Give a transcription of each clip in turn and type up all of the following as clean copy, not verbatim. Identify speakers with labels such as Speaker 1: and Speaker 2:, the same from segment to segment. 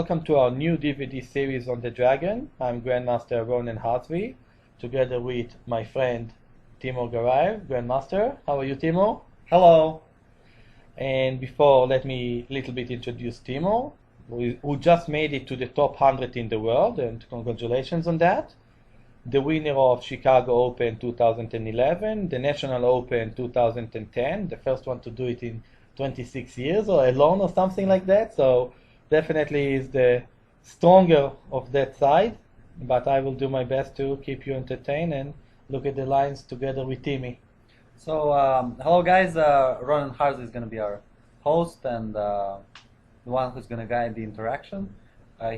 Speaker 1: welcome to our new DVD series on the Dragon. I'm Grandmaster Ronen Har-Zv, together with my friend Timur Gareev, Grandmaster. How are you, Timur?
Speaker 2: Hello.
Speaker 1: And before, let me a little bit introduce Timur, who just made it to the top 100 in the world, and congratulations on that. The winner of Chicago Open 2011, the National Open 2010, the first one to do it in 26 years or alone or something like that. So definitely is the stronger of that side, but I will do my best to keep you entertained and look at the lines together with Timmy.
Speaker 2: So, hello guys, Ronen Har-Zv is going to be our host and the one who's going to guide the interaction.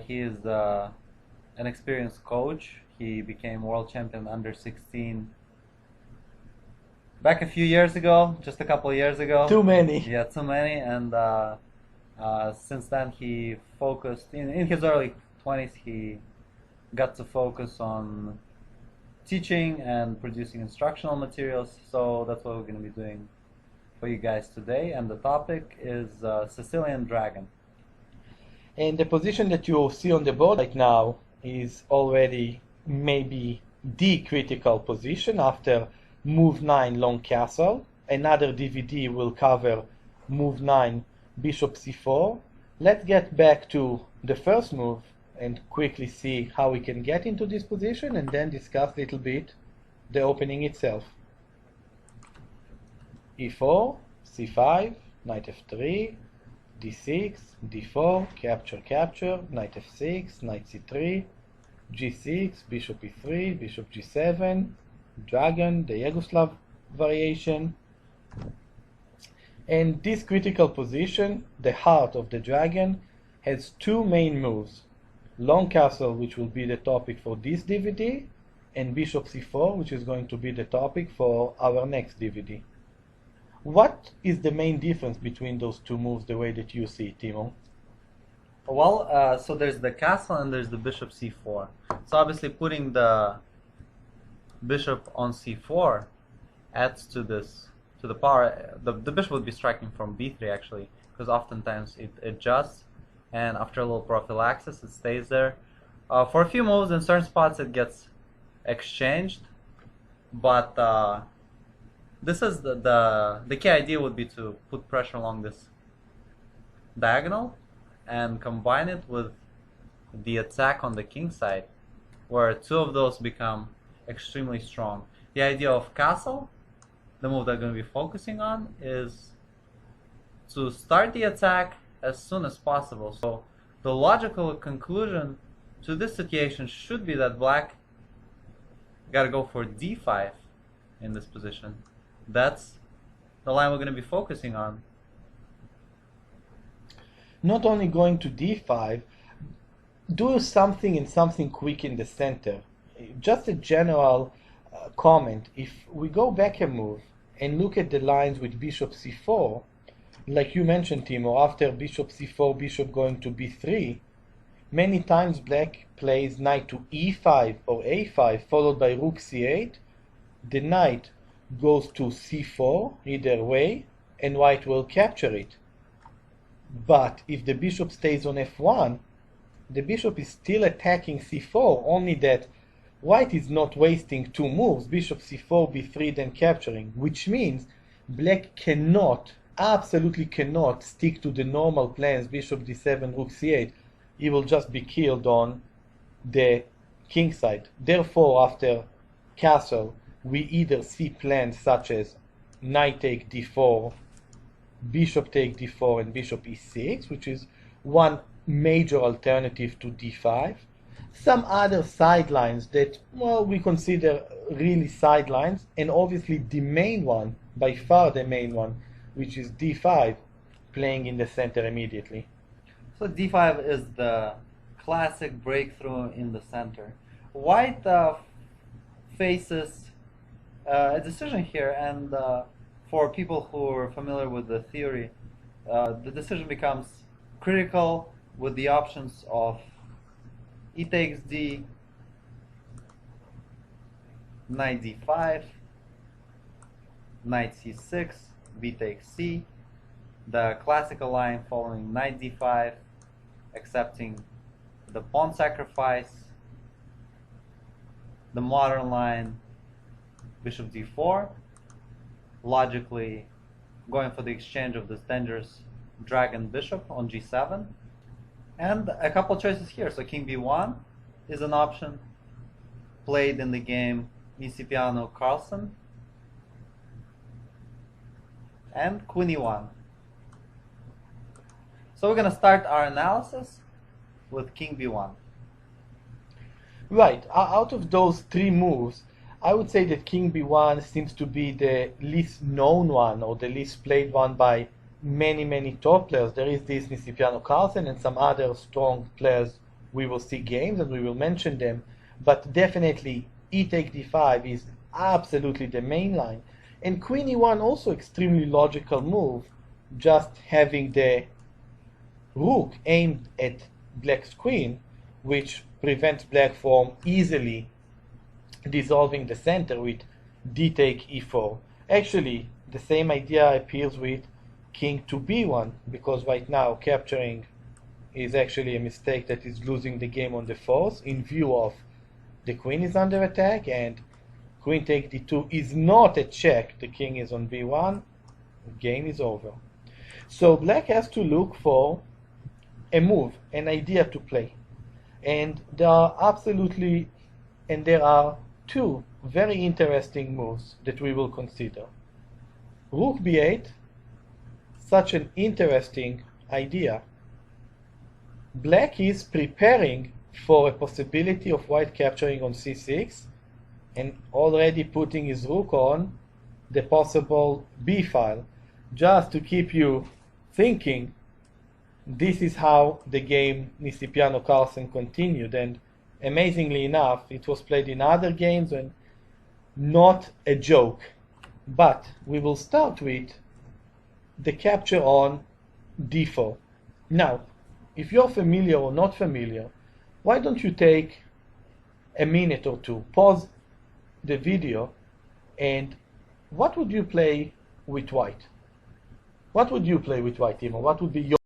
Speaker 2: He is an experienced coach. He became world champion under 16 back a few years ago, just a couple of years ago.
Speaker 1: Too many.
Speaker 2: Yeah, too many. And since then he focused, in his early 20s, he got to focus on teaching and producing instructional materials. So that's what we're going to be doing for you guys today. And the topic is Sicilian Dragon.
Speaker 1: And the position that you see on the board right now is already maybe the critical position after move 9 long castle. Another DVD will cover move 9 bishop c4. Let's get back to the first move and quickly see how we can get into this position, and then discuss a little bit the opening itself. e4, c5, knight f3, d6, d4, capture, capture, knight f6, knight c3, g6, bishop e3, bishop g7, dragon, the Yugoslav variation. And this critical position, the heart of the dragon, has two main moves. Long castle, which will be the topic for this DVD, and bishop c4, which is going to be the topic for our next DVD. What is the main difference between those two moves, the way that you see it, Timo?
Speaker 2: Well, so there's the castle and there's the bishop c4. So obviously putting the bishop on c4 adds to this, to the power. The bishop would be striking from b3 actually, because oftentimes it adjusts, and after a little prophylaxis it stays there. For a few moves in certain spots it gets exchanged, but this is the key idea would be to put pressure along this diagonal and combine it with the attack on the king side, where two of those become extremely strong. The idea of castle, the move that I'm going to be focusing on, is to start the attack as soon as possible. So the logical conclusion to this situation should be that black got to go for d5 in this position. That's the line we're going to be focusing on.
Speaker 1: Not only going to d5, do something and something quick in the center. Just a general comment. If we go back a move and look at the lines with bishop c4, like you mentioned, Timur, after bishop c4, bishop going to b3, many times black plays knight to e5 or a5 followed by rook c8. The knight goes to c4 either way, and white will capture it. But if the bishop stays on f1, the bishop is still attacking c4, only that white is not wasting two moves, bishop c4, b3, then capturing, which means black cannot, absolutely cannot stick to the normal plans, bishop d7, rook c8. He will just be killed on the king side. Therefore, after castle, we either see plans such as knight take d4, bishop take d4, and bishop e6, which is one major alternative to d5. Some other sidelines that, well, we consider really sidelines, and obviously the main one, by far the main one, which is d5, playing in the center immediately.
Speaker 2: So d5 is the classic breakthrough in the center. White faces a decision here, and for people who are familiar with the theory, the decision becomes critical with the options of e takes d, knight d5, knight c6, b takes c, the classical line following knight d5, accepting the pawn sacrifice, the modern line, bishop d4, logically going for the exchange of this dangerous dragon bishop on g7, and a couple choices here. So king b1 is an option played in the game Micipiano-Carlsen, and queen e1. So we're going to start our analysis with king b1.
Speaker 1: Right, out of those three moves, I would say that king b1 seems to be the least known one, or the least played one by many top players. There is this Micipiano-Carlsen and some other strong players. We will see games and we will mention them, but definitely e take d5 is absolutely the main line. And queen e1 also extremely logical move, just having the rook aimed at black's queen, which prevents black from easily dissolving the center with d take e4. Actually, the same idea appears with king to b1, because right now capturing is actually a mistake that is losing the game on the force, in view of the queen is under attack, and queen take d2 is not a check. The king is on b1, the game is over. So black has to look for a move, an idea to play. And there are two very interesting moves that we will consider. Rook b8, such an interesting idea. Black is preparing for a possibility of white capturing on c6 and already putting his rook on the possible b file, just to keep you thinking. This is how the game Micipiano-Carlsen continued, and amazingly enough, it was played in other games and not a joke. But we will start with the capture on d4. Now, if you're familiar or not familiar, why don't you take a minute or two, pause the video, and what would you play with white? What would you play with white, Timur? What would be your